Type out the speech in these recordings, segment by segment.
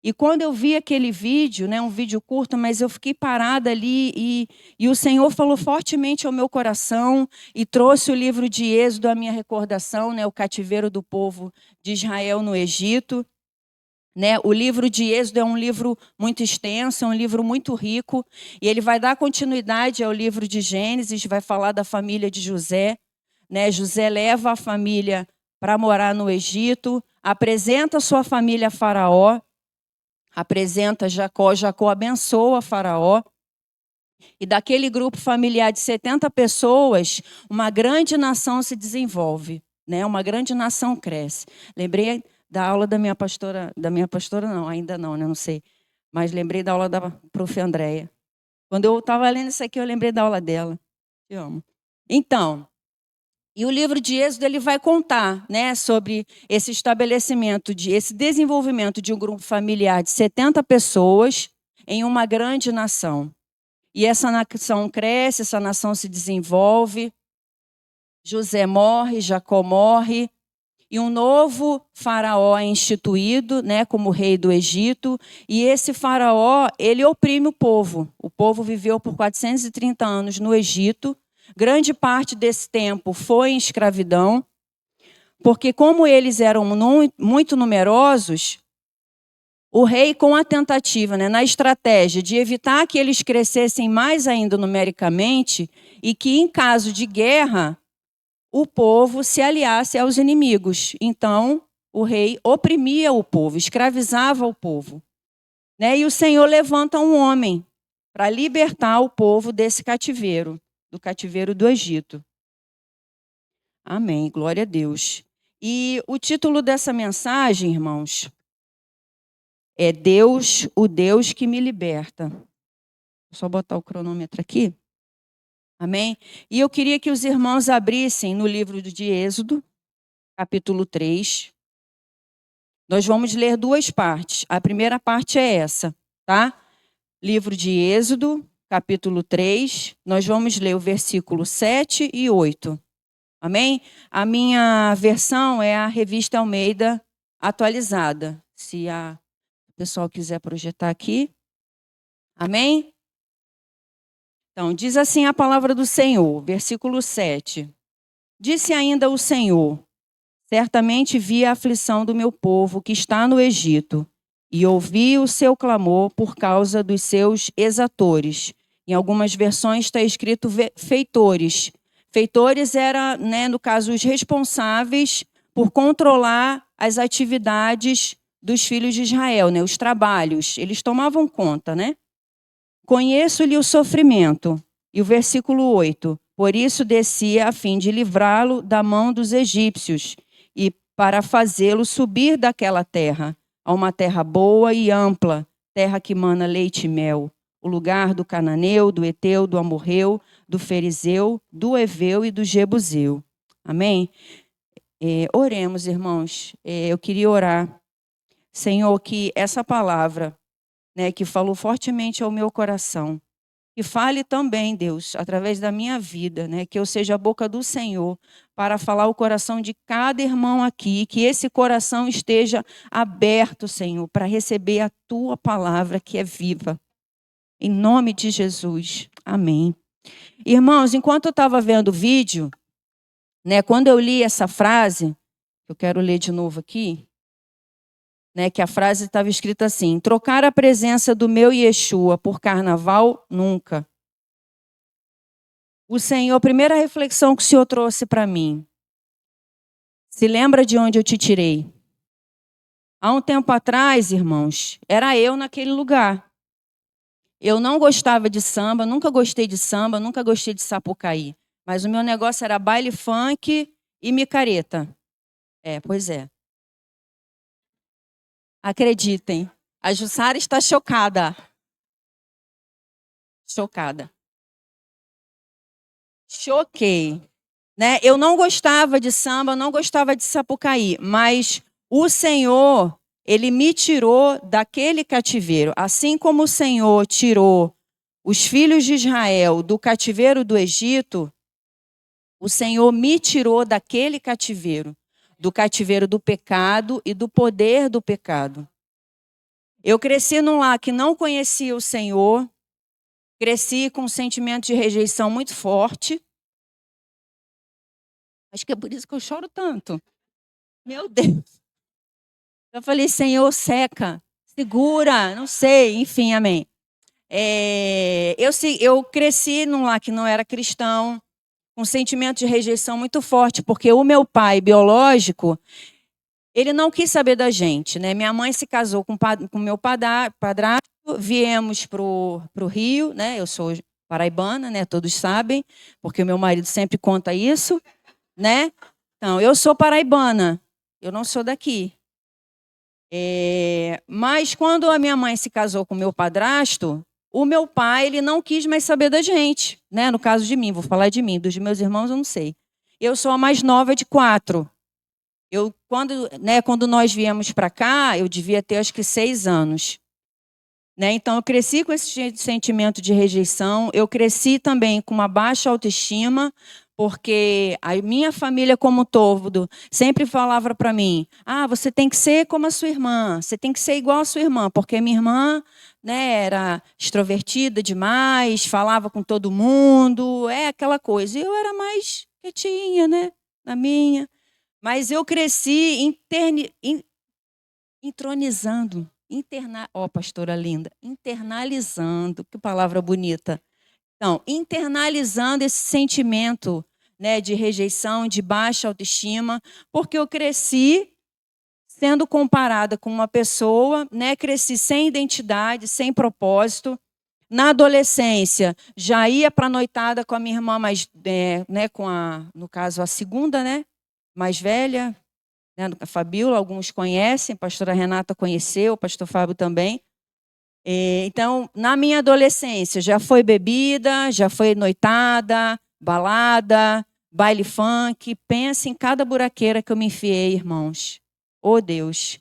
E quando eu vi aquele vídeo, né, um vídeo curto, mas eu fiquei parada ali e o Senhor falou fortemente ao meu coração e trouxe o livro de Êxodo à minha recordação, né, o cativeiro do povo de Israel no Egito. Né? O livro de Êxodo é um livro muito extenso, é um livro muito rico, e ele vai dar continuidade ao livro de Gênesis, vai falar da família de José. Né? José leva a família para morar no Egito, apresenta sua família a Faraó, apresenta Jacó, Jacó abençoa Faraó, e daquele grupo familiar de 70 pessoas, uma grande nação se desenvolve, né? Uma grande nação cresce. Lembrei da aula da minha pastora não, ainda não, né? Não sei, mas lembrei da aula da prof. Andréia. Quando eu estava lendo isso aqui, eu lembrei da aula dela. Te amo. Então, e o livro de Êxodo ele vai contar, né, sobre esse estabelecimento, esse desenvolvimento de um grupo familiar de 70 pessoas em uma grande nação. E essa nação cresce, essa nação se desenvolve. José morre, Jacó morre, e um novo faraó é instituído, né, como rei do Egito. E esse faraó, ele oprime o povo. O povo viveu por 430 anos no Egito. Grande parte desse tempo foi em escravidão, porque como eles eram muito numerosos, o rei, com a tentativa, né, na estratégia de evitar que eles crescessem mais ainda numericamente e que, em caso de guerra, o povo se aliasse aos inimigos. Então, o rei oprimia o povo, escravizava o povo. Né? E o Senhor levanta um homem para libertar o povo desse cativeiro, do cativeiro do Egito. Amém, glória a Deus. E o título dessa mensagem, irmãos, é Deus, o Deus que me liberta. Vou só botar o cronômetro aqui. Amém? E eu queria que os irmãos abrissem no livro de Êxodo, capítulo 3. Nós vamos ler duas partes. A primeira parte é essa, tá? Livro de Êxodo, capítulo 3. Nós vamos ler o versículo 7 e 8. Amém? A minha versão é a Revista Almeida atualizada. Se o pessoal quiser projetar aqui. Amém? Então, diz assim a palavra do Senhor, versículo 7. Disse ainda o Senhor: certamente vi a aflição do meu povo que está no Egito, e ouvi o seu clamor por causa dos seus exatores. Em algumas versões está escrito feitores. Feitores eram, né, no caso, os responsáveis por controlar as atividades dos filhos de Israel, né, os trabalhos. Eles tomavam conta, né? Conheço-lhe o sofrimento. E o versículo 8. Por isso desci a fim de livrá-lo da mão dos egípcios e para fazê-lo subir daquela terra, a uma terra boa e ampla, terra que mana leite e mel, o lugar do cananeu, do eteu, do amorreu, do ferizeu, do eveu e do jebuseu. Amém? Oremos, irmãos. Eu queria orar. Senhor, que essa palavra, né, que falou fortemente ao meu coração, e fale também, Deus, através da minha vida, né, que eu seja a boca do Senhor para falar o coração de cada irmão aqui, que esse coração esteja aberto, Senhor, para receber a tua palavra que é viva. Em nome de Jesus. Amém. Irmãos, enquanto eu estava vendo o vídeo, né, quando eu li essa frase, eu quero ler de novo aqui, né, que a frase estava escrita assim: trocar a presença do meu Yeshua por carnaval, nunca. O Senhor, a primeira reflexão que o Senhor trouxe para mim: se lembra de onde eu te tirei? Há um tempo atrás, irmãos, era eu naquele lugar. Eu não gostava de samba, nunca gostei de samba, nunca gostei de Sapucaí. Mas o meu negócio era baile funk e micareta. Pois é. Acreditem, a Jussara está chocada. Chocada. Choquei. Né? Eu não gostava de samba, não gostava de Sapucaí, mas o Senhor, Ele me tirou daquele cativeiro. Assim como o Senhor tirou os filhos de Israel do cativeiro do Egito, o Senhor me tirou daquele cativeiro, do cativeiro do pecado e do poder do pecado. Eu cresci num lar que não conhecia o Senhor, cresci com um sentimento de rejeição muito forte. Acho que é por isso que eu choro tanto. Meu Deus. Eu falei, Senhor, seca, segura, não sei, enfim, amém. Eu cresci num lar que não era cristão, com um sentimento de rejeição muito forte, porque o meu pai biológico, ele não quis saber da gente, né? Minha mãe se casou com meu padrasto, viemos para o Rio, né? Eu sou paraibana, né? Todos sabem, porque o meu marido sempre conta isso, né? Então, eu sou paraibana, eu não sou daqui. Mas quando a minha mãe se casou com meu padrasto, o meu pai ele não quis mais saber da gente, né? No caso de mim, vou falar de mim, dos meus irmãos eu não sei. Eu sou a mais nova de 4. Quando nós viemos para cá, eu devia ter acho que 6 anos. Né? Então, eu cresci com esse sentimento de rejeição. Eu cresci também com uma baixa autoestima, porque a minha família como um todo sempre falava para mim, você tem que ser como a sua irmã, você tem que ser igual a sua irmã, porque minha irmã, né, era extrovertida demais, falava com todo mundo, aquela coisa. E eu era mais quietinha, né, na minha. Mas eu cresci entronizando, pastora linda, internalizando, que palavra bonita. Então, internalizando esse sentimento, né, de rejeição, de baixa autoestima, porque eu cresci sendo comparada com uma pessoa, né, cresci sem identidade, sem propósito. Na adolescência, já ia para a noitada com a minha irmã né, no caso, a segunda, né, mais velha, né, a Fabíola, alguns conhecem, a pastora Renata conheceu, o pastor Fábio também. Então, na minha adolescência, já foi bebida, já foi noitada, balada, baile funk. Pensa em cada buraqueira que eu me enfiei, irmãos. Oh, Deus.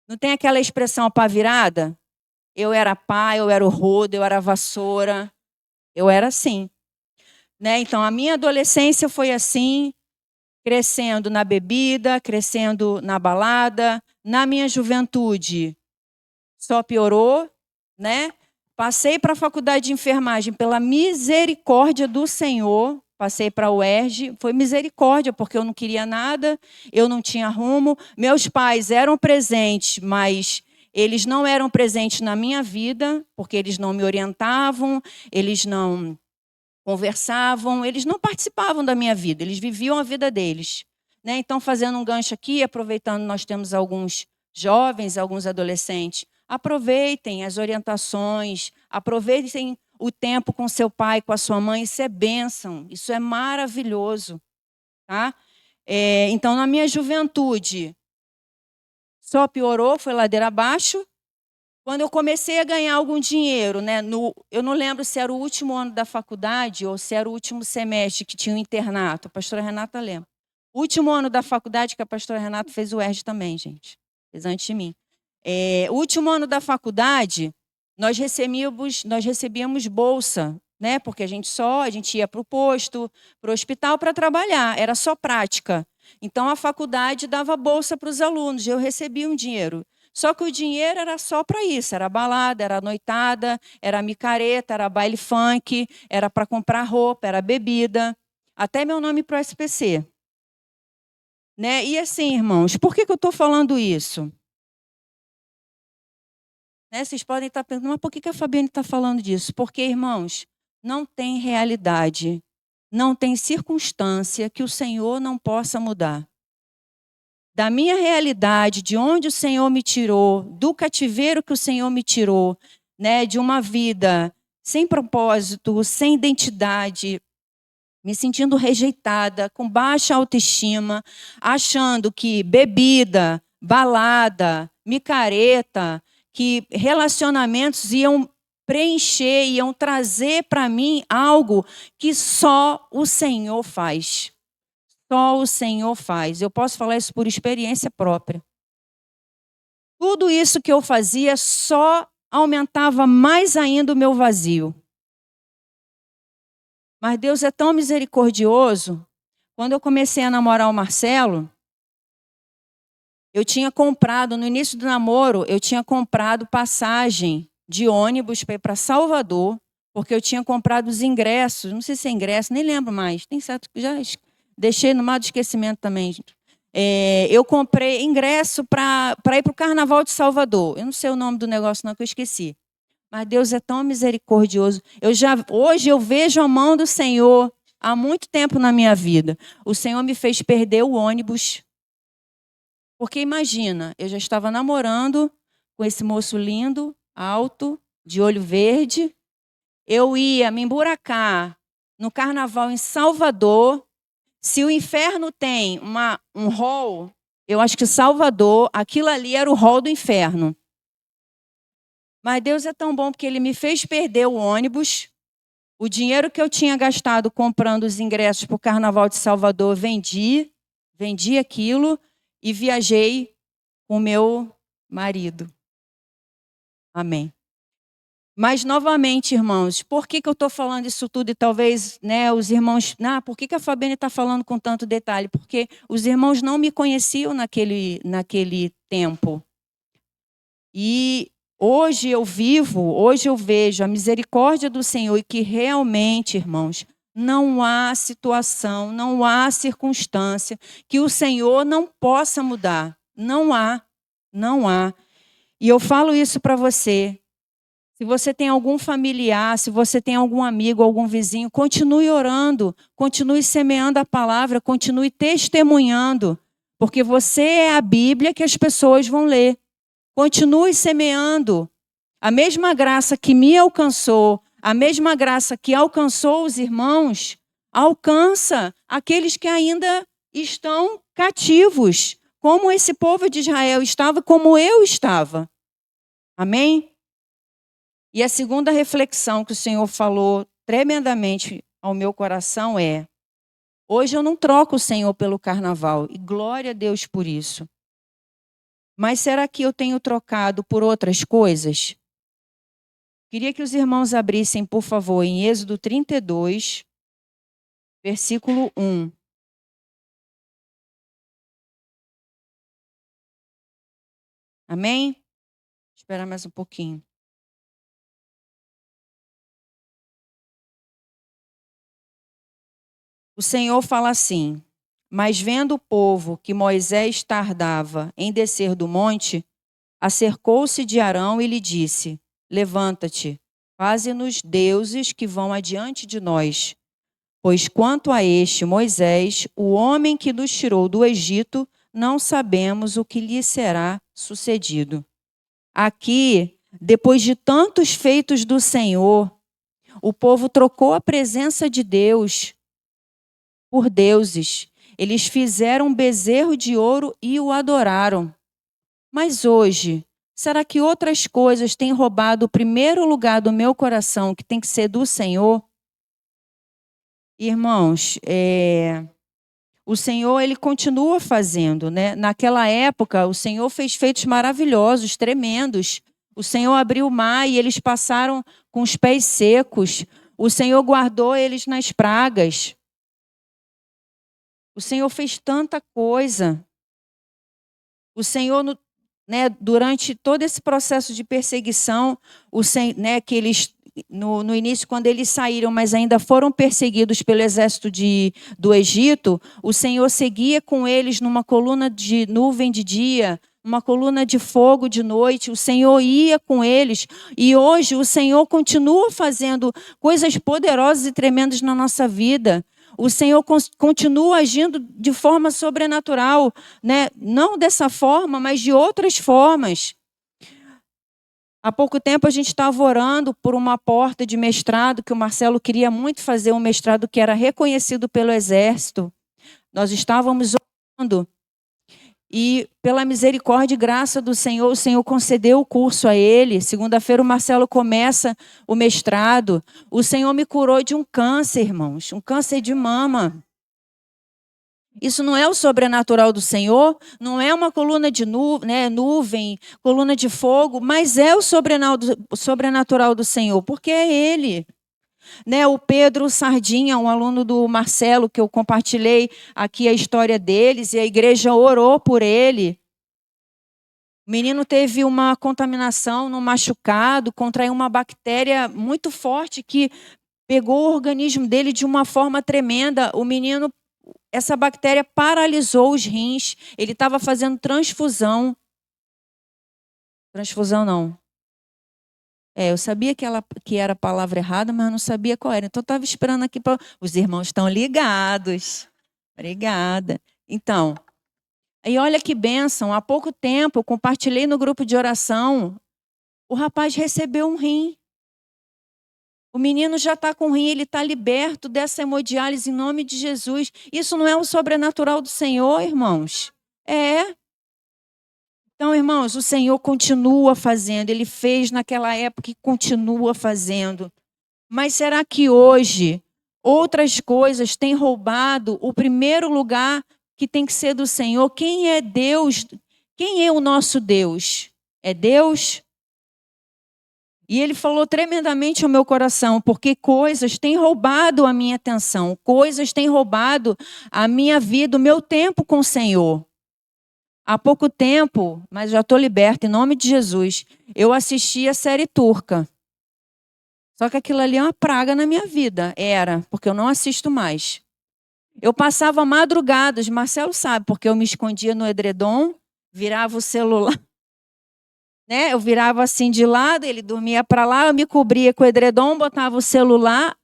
Não tem aquela expressão a pá virada? Eu era pá, eu era o rodo, eu era a vassoura. Eu era assim. Né? Então, a minha adolescência foi assim, crescendo na bebida, crescendo na balada. Na minha juventude, só piorou, né? Passei para a faculdade de enfermagem pela misericórdia do Senhor. Passei para a UERJ, foi misericórdia, porque eu não queria nada, eu não tinha rumo. Meus pais eram presentes, mas eles não eram presentes na minha vida, porque eles não me orientavam, eles não conversavam, eles não participavam da minha vida, eles viviam a vida deles. Né? Então, fazendo um gancho aqui, aproveitando, nós temos alguns jovens, alguns adolescentes, aproveitem as orientações, aproveitem o tempo com seu pai, com a sua mãe, isso é bênção, isso é maravilhoso. Tá? Então, na minha juventude, só piorou, foi ladeira abaixo. Quando eu comecei a ganhar algum dinheiro, né, eu não lembro se era o último ano da faculdade ou se era o último semestre que tinha um internato. A pastora Renata lembra. O último ano da faculdade, que a pastora Renata fez o ERJ também, gente. Fez antes de mim. O último ano da faculdade, nós recebíamos bolsa, né, porque a gente ia para o posto, para o hospital para trabalhar. Era só prática. Então, a faculdade dava bolsa para os alunos. Eu recebia um dinheiro. Só que o dinheiro era só para isso, era balada, era noitada, era micareta, era baile funk, era para comprar roupa, era bebida, até meu nome para o SPC. Né? E assim, irmãos, por que eu estou falando isso? Né? Vocês podem estar perguntando, mas por que a Fabiane está falando disso? Porque, irmãos, não tem realidade, não tem circunstância que o Senhor não possa mudar. Da minha realidade, de onde o Senhor me tirou, do cativeiro que o Senhor me tirou, né, de uma vida sem propósito, sem identidade, me sentindo rejeitada, com baixa autoestima, achando que bebida, balada, micareta, que relacionamentos iam preencher, iam trazer para mim algo que só o Senhor faz. Só o Senhor faz. Eu posso falar isso por experiência própria. Tudo isso que eu fazia só aumentava mais ainda o meu vazio. Mas Deus é tão misericordioso. Quando eu comecei a namorar o Marcelo, eu tinha comprado, no início do namoro, eu tinha comprado passagem de ônibus para ir para Salvador, porque eu tinha comprado os ingressos, não sei se é ingresso, nem lembro mais, tem certo que já deixei no mar do esquecimento também. Eu comprei ingresso para ir para o Carnaval de Salvador. Eu não sei o nome do negócio não, que eu esqueci. Mas Deus é tão misericordioso. Hoje eu vejo a mão do Senhor há muito tempo na minha vida. O Senhor me fez perder o ônibus. Porque imagina, eu já estava namorando com esse moço lindo, alto, de olho verde. Eu ia me emburacar no carnaval em Salvador. Se o inferno tem um hall, eu acho que Salvador, aquilo ali era o hall do inferno. Mas Deus é tão bom porque Ele me fez perder o ônibus. O dinheiro que eu tinha gastado comprando os ingressos para o Carnaval de Salvador, vendi aquilo e viajei com o meu marido. Amém. Mas, novamente, irmãos, por que eu estou falando isso tudo? E talvez os irmãos... por que a Fabiane está falando com tanto detalhe? Porque os irmãos não me conheciam naquele tempo. E hoje eu vejo a misericórdia do Senhor e que realmente, irmãos, não há situação, não há circunstância que o Senhor não possa mudar. Não há. E eu falo isso para você. Se você tem algum familiar, se você tem algum amigo, algum vizinho, continue orando, continue semeando a palavra, continue testemunhando, porque você é a Bíblia que as pessoas vão ler. Continue semeando. A mesma graça que me alcançou, a mesma graça que alcançou os irmãos, alcança aqueles que ainda estão cativos, como esse povo de Israel estava, como eu estava. Amém? E a segunda reflexão que o Senhor falou tremendamente ao meu coração é: hoje eu não troco o Senhor pelo carnaval, e glória a Deus por isso. Mas será que eu tenho trocado por outras coisas? Queria que os irmãos abrissem, por favor, em Êxodo 32, versículo 1. Amém? Vou esperar mais um pouquinho. O Senhor fala assim: mas vendo o povo que Moisés tardava em descer do monte, acercou-se de Arão e lhe disse: levanta-te, faze-nos deuses que vão adiante de nós. Pois quanto a este Moisés, o homem que nos tirou do Egito, não sabemos o que lhe será sucedido. Aqui, depois de tantos feitos do Senhor, o povo trocou a presença de Deus por deuses. Eles fizeram um bezerro de ouro e o adoraram. Mas hoje, será que outras coisas têm roubado o primeiro lugar do meu coração, que tem que ser do Senhor? Irmãos, o Senhor, Ele continua fazendo, né? Naquela época, o Senhor fez feitos maravilhosos, tremendos. O Senhor abriu o mar e eles passaram com os pés secos. O Senhor guardou eles nas pragas. O Senhor fez tanta coisa. O Senhor, durante todo esse processo de perseguição, que eles, no início, quando eles saíram, mas ainda foram perseguidos pelo exército do Egito, o Senhor seguia com eles numa coluna de nuvem de dia, uma coluna de fogo de noite. O Senhor ia com eles. E hoje o Senhor continua fazendo coisas poderosas e tremendas na nossa vida. O Senhor continua agindo de forma sobrenatural, né? Não dessa forma, mas de outras formas. Há pouco tempo a gente estava orando por uma porta de mestrado, que o Marcelo queria muito fazer um mestrado que era reconhecido pelo Exército. Nós estávamos orando e, pela misericórdia e graça do Senhor, o Senhor concedeu o curso a ele. Segunda-feira o Marcelo começa o mestrado. O Senhor me curou de um câncer, irmãos, um câncer de mama. Isso não é o sobrenatural do Senhor, não é uma coluna de nuvem, coluna de fogo, mas é o sobrenatural do Senhor, porque é Ele. O Pedro Sardinha, um aluno do Marcelo, que eu compartilhei aqui a história deles, e a igreja orou por ele. O menino teve uma contaminação no machucado, contraiu uma bactéria muito forte que pegou o organismo dele de uma forma tremenda. O menino, essa bactéria paralisou os rins. Ele estava fazendo transfusão. Transfusão não. Eu sabia que era a palavra errada, mas não sabia qual era. Então, eu estava esperando aqui para... Os irmãos estão ligados. Obrigada. Então, aí olha que bênção. Há pouco tempo, eu compartilhei no grupo de oração. O rapaz recebeu um rim. O menino já está com rim, ele está liberto dessa hemodiálise em nome de Jesus. Isso não é o sobrenatural do Senhor, irmãos? É. Então, irmãos, o Senhor continua fazendo. Ele fez naquela época e continua fazendo. Mas será que hoje outras coisas têm roubado o primeiro lugar que tem que ser do Senhor? Quem é Deus? Quem é o nosso Deus? É Deus? E ele falou tremendamente ao meu coração, porque coisas têm roubado a minha atenção, coisas têm roubado a minha vida, o meu tempo com o Senhor. Há pouco tempo, mas já estou liberta, em nome de Jesus, eu assisti a série turca. Só que aquilo ali é uma praga na minha vida, era, porque eu não assisto mais. Eu passava madrugadas, Marcelo sabe, porque eu me escondia no edredom, virava o celular. Né? Eu virava assim de lado, ele dormia para lá, eu me cobria com o edredom, botava o celular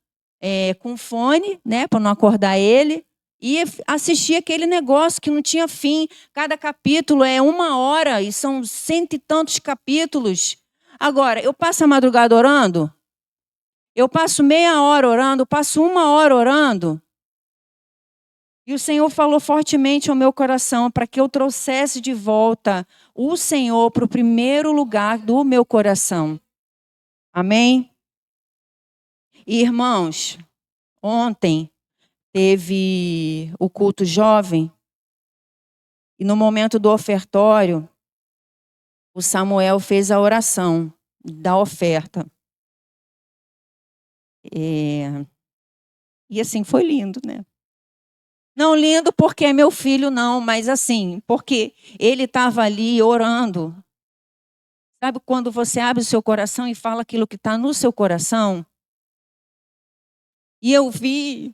com fone, né, para não acordar ele, e assistia aquele negócio que não tinha fim. Cada capítulo é 1 hora e são 100 e tantos capítulos. Agora, eu passo a madrugada orando? Eu passo meia hora orando? Eu passo 1 hora orando? E o Senhor falou fortemente ao meu coração para que eu trouxesse de volta o Senhor para o primeiro lugar do meu coração. Amém? E, irmãos, ontem teve o culto jovem e no momento do ofertório, o Samuel fez a oração da oferta. E assim, foi lindo, né? Não lindo porque é meu filho, não, mas assim, porque ele estava ali orando. Sabe quando você abre o seu coração e fala aquilo que está no seu coração? E eu vi,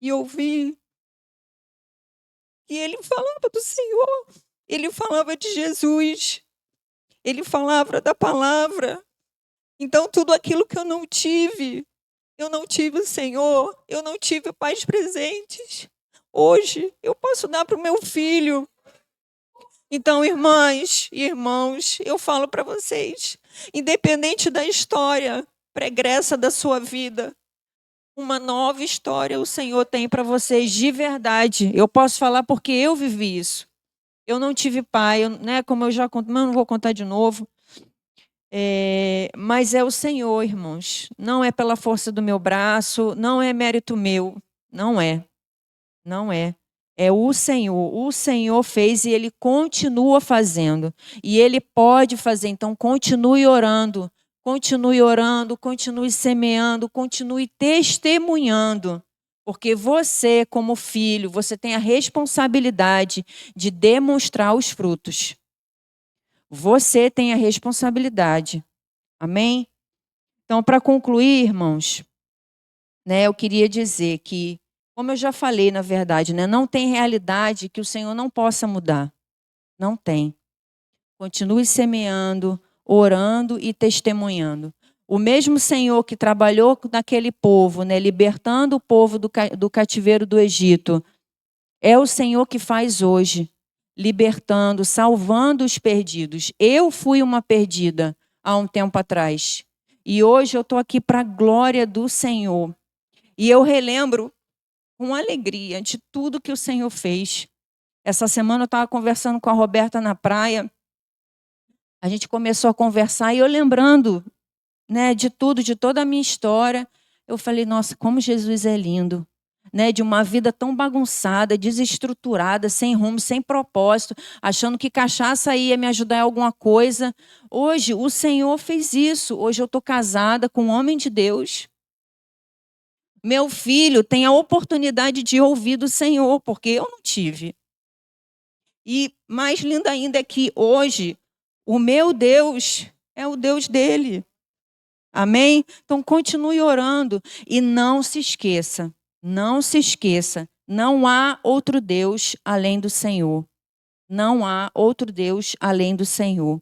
e ele falava do Senhor, ele falava de Jesus, ele falava da palavra. Então, tudo aquilo que eu não tive o Senhor, eu não tive pais presentes. Hoje, eu posso dar para o meu filho. Então, irmãs e irmãos, eu falo para vocês, independente da história pregressa da sua vida, uma nova história o Senhor tem para vocês de verdade. Eu posso falar porque eu vivi isso. Eu não tive pai, né, como eu já contei, mas não vou contar de novo. Mas é o Senhor, irmãos. Não é pela força do meu braço, não é mérito meu. Não é. Não é. É o Senhor. O Senhor fez e Ele continua fazendo. E Ele pode fazer. Então, continue orando. Continue orando, continue semeando, continue testemunhando. Porque você, como filho, você tem a responsabilidade de demonstrar os frutos. Você tem a responsabilidade. Amém? Então, para concluir, irmãos, né, eu queria dizer que, como eu já falei, na verdade, né, não tem realidade que o Senhor não possa mudar. Não tem. Continue semeando, orando e testemunhando. O mesmo Senhor que trabalhou naquele povo, né, libertando o povo do cativeiro do Egito, é o Senhor que faz hoje, libertando, salvando os perdidos. Eu fui uma perdida há um tempo atrás. E hoje eu estou aqui para a glória do Senhor. E eu relembro com alegria de tudo que o Senhor fez. Essa semana eu estava conversando com a Roberta na praia. A gente começou a conversar e eu lembrando, né, de tudo, de toda a minha história. Eu falei, nossa, como Jesus é lindo. Né, de uma vida tão bagunçada, desestruturada, sem rumo, sem propósito, achando que cachaça ia me ajudar em alguma coisa. Hoje, o Senhor fez isso. Hoje eu estou casada com um homem de Deus. Meu filho tem a oportunidade de ouvir do Senhor, porque eu não tive. E mais lindo ainda é que hoje O meu Deus é o Deus dele. Amém? Então continue orando e não se esqueça, não há outro Deus além do Senhor. Não há outro Deus além do Senhor.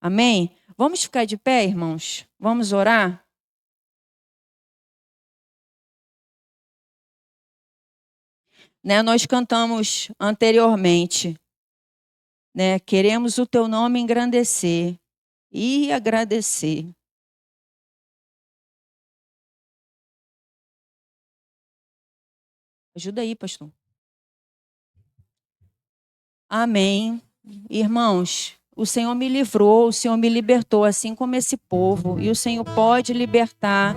Amém? Vamos ficar de pé, irmãos? Vamos orar? Né, nós cantamos anteriormente, né? Queremos o teu nome engrandecer e agradecer. Ajuda aí, pastor. Amém. Irmãos, o Senhor me livrou, o Senhor me libertou, assim como esse povo. E o Senhor pode libertar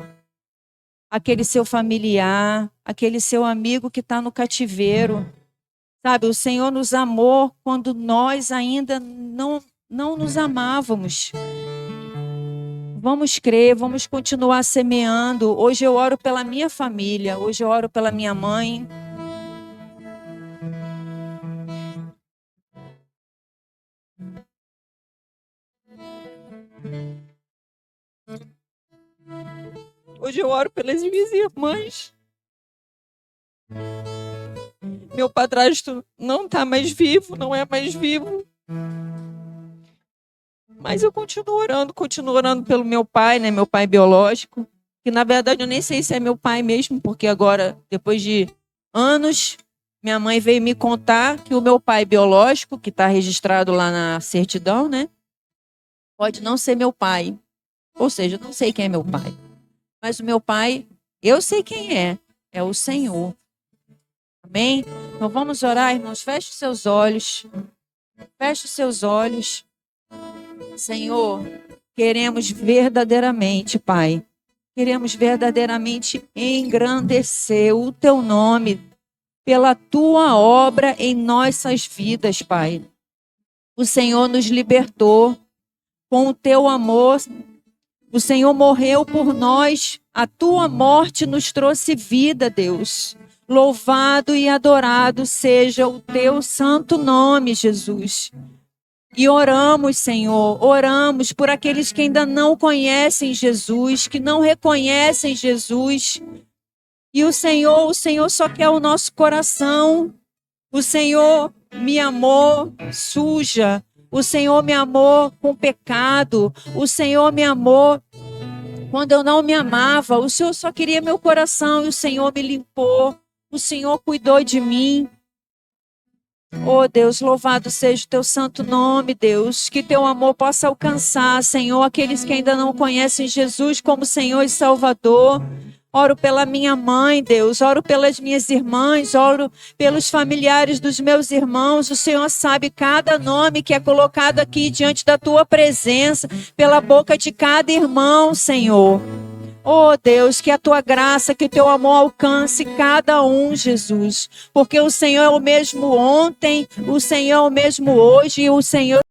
aquele seu familiar, aquele seu amigo que está no cativeiro. Sabe, o Senhor nos amou quando nós ainda não nos amávamos. Vamos crer, vamos continuar semeando. Hoje eu oro pela minha família, hoje eu oro pela minha mãe. Hoje eu oro pelas minhas irmãs. Meu padrasto não está mais vivo, não é mais vivo. Mas eu continuo orando pelo meu pai, né? Meu pai biológico. Que na verdade eu nem sei se é meu pai mesmo, porque agora, depois de anos, minha mãe veio me contar que o meu pai biológico, que está registrado lá na certidão, né? Pode não ser meu pai. Ou seja, eu não sei quem é meu pai. Mas o meu pai, eu sei quem é. É o Senhor. Amém? Então vamos orar, irmãos. Feche os seus olhos. Feche os seus olhos. Senhor, queremos verdadeiramente, Pai. Queremos verdadeiramente engrandecer o teu nome pela tua obra em nossas vidas, Pai. O Senhor nos libertou com o teu amor. O Senhor morreu por nós. A tua morte nos trouxe vida, Deus. Louvado e adorado seja o teu santo nome, Jesus. E oramos, Senhor, oramos por aqueles que ainda não conhecem Jesus, que não reconhecem Jesus. E o Senhor só quer o nosso coração. O Senhor me amou suja. O Senhor me amou com pecado. O Senhor me amou quando eu não me amava. O Senhor só queria meu coração e o Senhor me limpou. O Senhor cuidou de mim. Oh Deus, louvado seja o teu santo nome, Deus. Que teu amor possa alcançar, Senhor, aqueles que ainda não conhecem Jesus como Senhor e Salvador. Oro pela minha mãe, Deus. Oro pelas minhas irmãs. Oro pelos familiares dos meus irmãos. O Senhor sabe cada nome que é colocado aqui diante da tua presença, pela boca de cada irmão, Senhor. Oh Deus, que a tua graça, que o teu amor alcance cada um, Jesus. Porque o Senhor é o mesmo ontem, o Senhor é o mesmo hoje e o Senhor